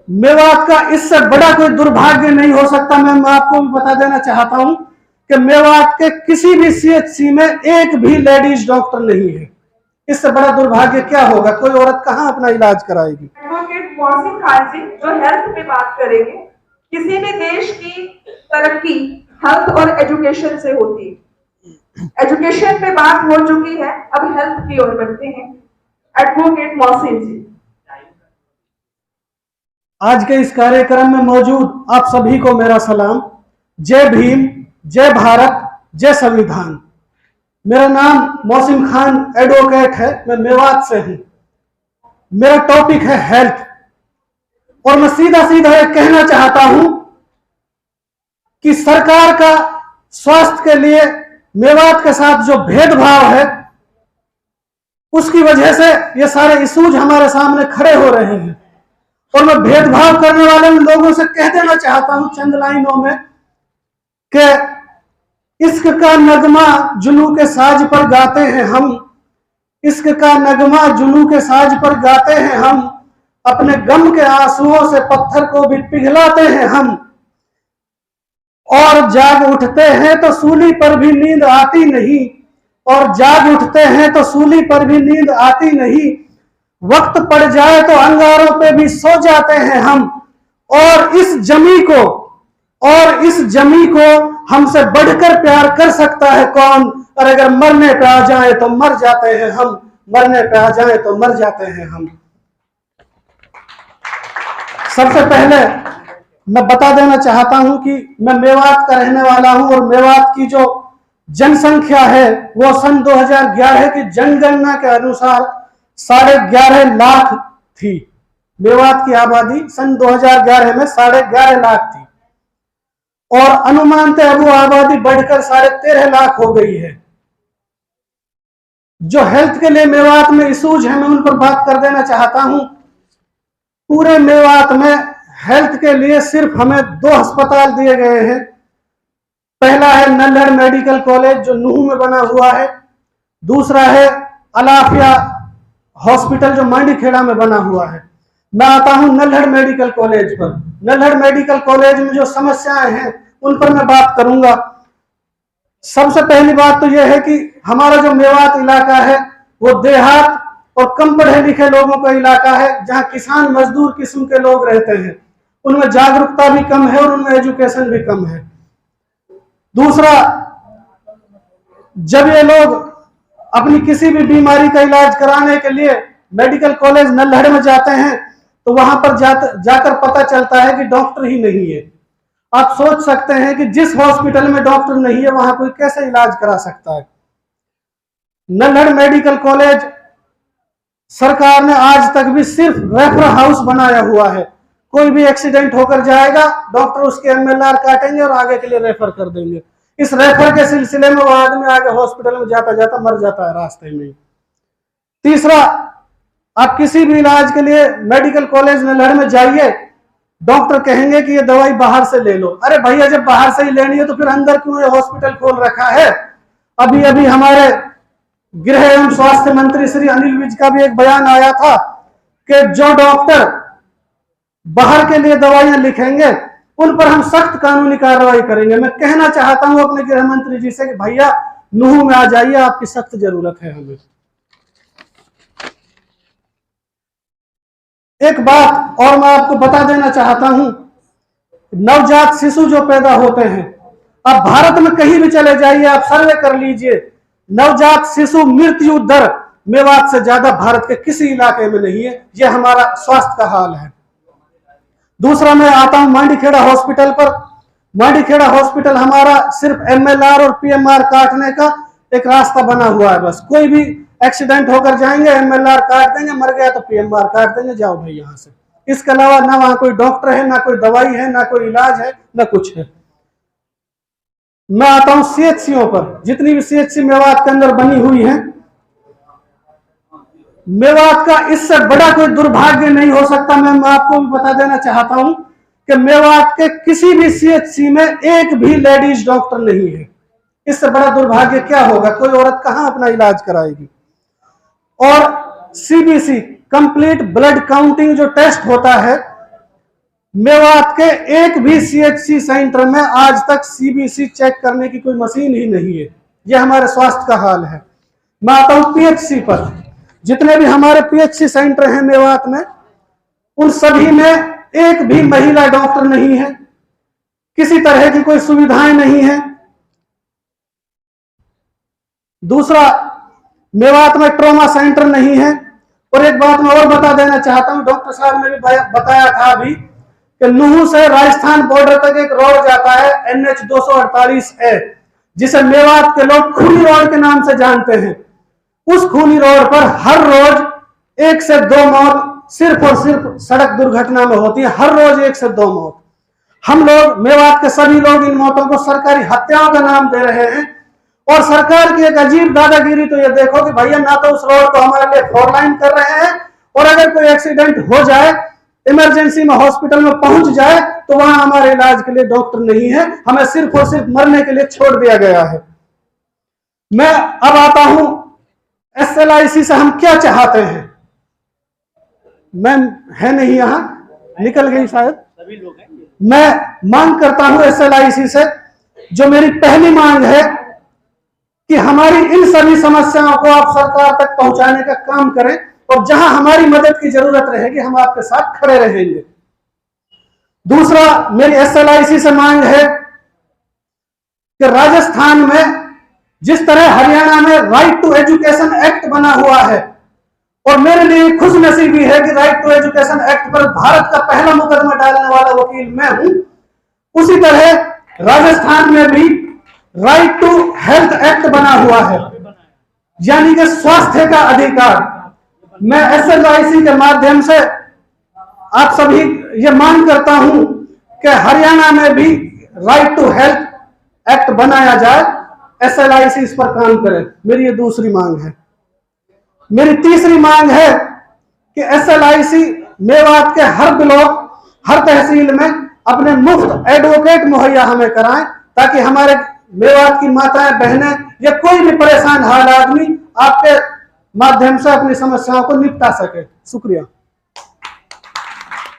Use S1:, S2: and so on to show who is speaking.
S1: मेवात का इससे बड़ा कोई दुर्भाग्य नहीं हो सकता। मैं आपको भी बता देना चाहता हूं कि मेवात के किसी भी सीएचसी में एक भी लेडीज डॉक्टर नहीं है। इससे बड़ा दुर्भाग्य क्या होगा? कोई औरत कहां अपना इलाज कराएगी?
S2: एडवोकेट मौसिम खान जी जो हेल्थ पे बात करेंगे। किसी भी देश की तरक्की हेल्थ और एजुकेशन से होती है। एजुकेशन पे बात हो चुकी है, अब हेल्थ की ओर बढ़ते हैं। एडवोकेट मौसिम जी।
S1: आज के इस कार्यक्रम में मौजूद आप सभी को मेरा सलाम। जय भीम, जय भारत, जय संविधान। मेरा नाम मौसिम खान एडवोकेट है, मैं मेवात से हूं। मेरा टॉपिक है हेल्थ, और मैं सीधा सीधा ये कहना चाहता हूं कि सरकार का स्वास्थ्य के लिए मेवात के साथ जो भेदभाव है, उसकी वजह से ये सारे इश्यूज हमारे सामने खड़े हो रहे हैं। और मैं भेदभाव करने वाले उन लोगों से कह देना चाहता हूं चंद लाइनों में कि इश्क का नगमा जुनू के साज पर गाते हैं हम, इश्क का नगमा जुनू के साज पर गाते हैं हम, अपने गम के आंसुओं से पत्थर को भी पिघलाते हैं हम, और जाग उठते हैं तो सूली पर भी नींद आती नहीं, और जाग उठते हैं तो सूली पर भी नींद आती नहीं, वक्त पड़ जाए तो अंगारों पे भी सो जाते हैं हम, और इस जमी को हमसे बढ़कर प्यार कर सकता है कौन? और अगर मरने पे आ जाए तो मर जाते हैं हम, मरने पे आ जाए तो मर जाते हैं हम। सबसे पहले मैं बता देना चाहता हूं कि मैं मेवात का रहने वाला हूं, और मेवात की जो जनसंख्या है वो सन 2011 की जनगणना के अनुसार 11.5 लाख थी। मेवात की आबादी सन 2011 में 11.5 लाख थी, और अनुमानतः अब वो आबादी बढ़कर 13.5 लाख हो गई है। जो हेल्थ के लिए मेवात में इश्यूज है, मैं उन पर बात कर देना चाहता हूं। पूरे मेवात में हेल्थ के लिए सिर्फ हमें 2 अस्पताल दिए गए हैं। पहला है नल्हड़ मेडिकल कॉलेज जो नूह में बना हुआ है, दूसरा है अलाफिया हॉस्पिटल जो मांडीखेड़ा में बना हुआ है। मैं आता हूं नल्हड़ मेडिकल कॉलेज पर। नल्हड़ मेडिकल कॉलेज में जो समस्याएं हैं उन पर मैं बात करूंगा। सबसे पहली बात तो यह है कि हमारा जो मेवात इलाका है वो देहात और कम पढ़े लिखे लोगों का इलाका है, जहां किसान मजदूर किस्म के लोग रहते हैं। उनमें जागरूकता भी कम है और उनमें एजुकेशन भी कम है। दूसरा, जब ये लोग अपनी किसी भी बीमारी का इलाज कराने के लिए मेडिकल कॉलेज नल्हड़ में जाते हैं तो वहां पर जाकर पता चलता है कि डॉक्टर ही नहीं है। आप सोच सकते हैं कि जिस हॉस्पिटल में डॉक्टर नहीं है वहां कोई कैसे इलाज करा सकता है। नल्हड़ मेडिकल कॉलेज सरकार ने आज तक भी सिर्फ रेफर हाउस बनाया हुआ है। कोई भी एक्सीडेंट होकर जाएगा, डॉक्टर उसके एमएलआर काटेंगे और आगे के लिए रेफर कर देंगे। इस रेफर के सिलसिले में वो आदमी आगे हॉस्पिटल में जाता जाता मर जाता है रास्ते में। तीसरा, आप किसी भी इलाज के लिए मेडिकल कॉलेज नल्हड़ में जाइए, डॉक्टर कहेंगे कि ये दवाई बाहर से ले लो। अरे भैया, जब बाहर से ही लेनी है तो फिर अंदर क्यों ये हॉस्पिटल खोल रखा है? अभी अभी हमारे गृह एवं स्वास्थ्य मंत्री श्री अनिल विज का भी एक बयान आया था कि जो डॉक्टर बाहर के लिए दवाइयां लिखेंगे उन पर हम सख्त कानूनी कार्रवाई करेंगे। मैं कहना चाहता हूं अपने गृह मंत्री जी से कि भैया नूह में आ जाइए, आपकी सख्त जरूरत है हमें। एक बात और मैं आपको बता देना चाहता हूं, नवजात शिशु जो पैदा होते हैं, आप भारत में कहीं भी चले जाइए, आप सर्वे कर लीजिए, नवजात शिशु मृत्यु दर मेवात से ज्यादा भारत के किसी इलाके में नहीं है। यह हमारा स्वास्थ्य का हाल है। दूसरा, मैं आता हूं मांडीखेड़ा हॉस्पिटल पर। मांडीखेड़ा हॉस्पिटल हमारा सिर्फ एमएलआर और पीएमआर काटने का एक रास्ता बना हुआ है। बस कोई भी एक्सीडेंट होकर जाएंगे, एमएलआर काट देंगे, मर गया तो पीएमआर काट देंगे, जाओ भाई यहां से। इसके अलावा ना वहां कोई डॉक्टर है, ना कोई दवाई है, ना कोई इलाज है, ना कुछ है। मैं आता हूं सीएचसीओ पर। जितनी भी सीएचसी मेवात के अंदर बनी हुई है, मेवात का इससे बड़ा कोई दुर्भाग्य नहीं हो सकता। मैं आपको भी बता देना चाहता हूं कि मेवात के किसी भी सीएचसी में एक भी लेडीज डॉक्टर नहीं है। इससे बड़ा दुर्भाग्य क्या होगा? कोई औरत कहां अपना इलाज कराएगी? और सीबीसी कंप्लीट ब्लड काउंटिंग जो टेस्ट होता है मेवात के एक भी CHC सेंटर में आज तक CBC चेक करने की कोई मशीन ही नहीं है। ये हमारे स्वास्थ्य का हाल है। मैं आता हूं PHC पर। जितने भी हमारे PHC सेंटर हैं मेवात में, उन सभी में एक भी महिला डॉक्टर नहीं है, किसी तरह की कोई सुविधाएं नहीं है। दूसरा, मेवात में ट्रॉमा सेंटर नहीं है। और एक बात मैं और बता देना चाहता हूं, डॉक्टर साहब ने भी बताया था अभी कि नुहू से राजस्थान बॉर्डर तक एक रोड जाता है NH 248A, जिसे मेवात के लोग खूनी रोड के नाम से जानते हैं। उस खूनी रोड पर हर रोज 1 से 2 मौत सिर्फ और सिर्फ सड़क दुर्घटना में होती है। हर रोज 1 से 2 मौत। हम लोग, मेवात के सभी लोग, इन मौतों को सरकारी हत्याओं का नाम दे रहे हैं। और सरकार की एक अजीब दादागिरी तो ये देखो कि भैया ना तो उस रोड को हमारे लिए 4 लाइन कर रहे हैं, और अगर कोई एक्सीडेंट हो जाए, इमरजेंसी में हॉस्पिटल में पहुंच जाए, तो वहां हमारे इलाज के लिए डॉक्टर नहीं है, हमें सिर्फ और सिर्फ मरने के लिए छोड़ दिया गया है। मैं अब आता हूं SLIC से हम क्या चाहते हैं। मैं है नहीं यहां, निकल गई शायद। मैं मांग करता हूं SLIC से, जो मेरी पहली मांग है कि हमारी इन सभी समस्याओं को आप सरकार तक पहुंचाने का काम करें, और जहां हमारी मदद की जरूरत रहेगी हम आपके साथ खड़े रहेंगे। दूसरा, मेरी SLIC से मांग है कि राजस्थान में जिस तरह हरियाणा में राइट टू एजुकेशन एक्ट बना हुआ है, और मेरे लिए खुशनसीबी है कि राइट टू एजुकेशन एक्ट पर भारत का पहला मुकदमा डालने वाला वकील मैं हूं, उसी तरह राजस्थान में भी राइट टू हेल्थ एक्ट बना हुआ है, यानी कि स्वास्थ्य का अधिकार। मैं SLIC के माध्यम से आप सभी ये मांग करता हूं कि हरियाणा में भी राइट टू हेल्थ एक्ट बनाया जाए, SLIC इस पर काम करे। मेरी ये दूसरी मांग है। मेरी तीसरी मांग है कि SLIC मेवात के हर ब्लॉक, हर तहसील में अपने मुफ्त एडवोकेट मुहैया हमें कराएं, ताकि हमारे मेवात की माताएं, बहनें या कोई भी परेशान हाल आदमी आपके माध्यम से अपनी समस्याओं को निपटा सके। शुक्रिया।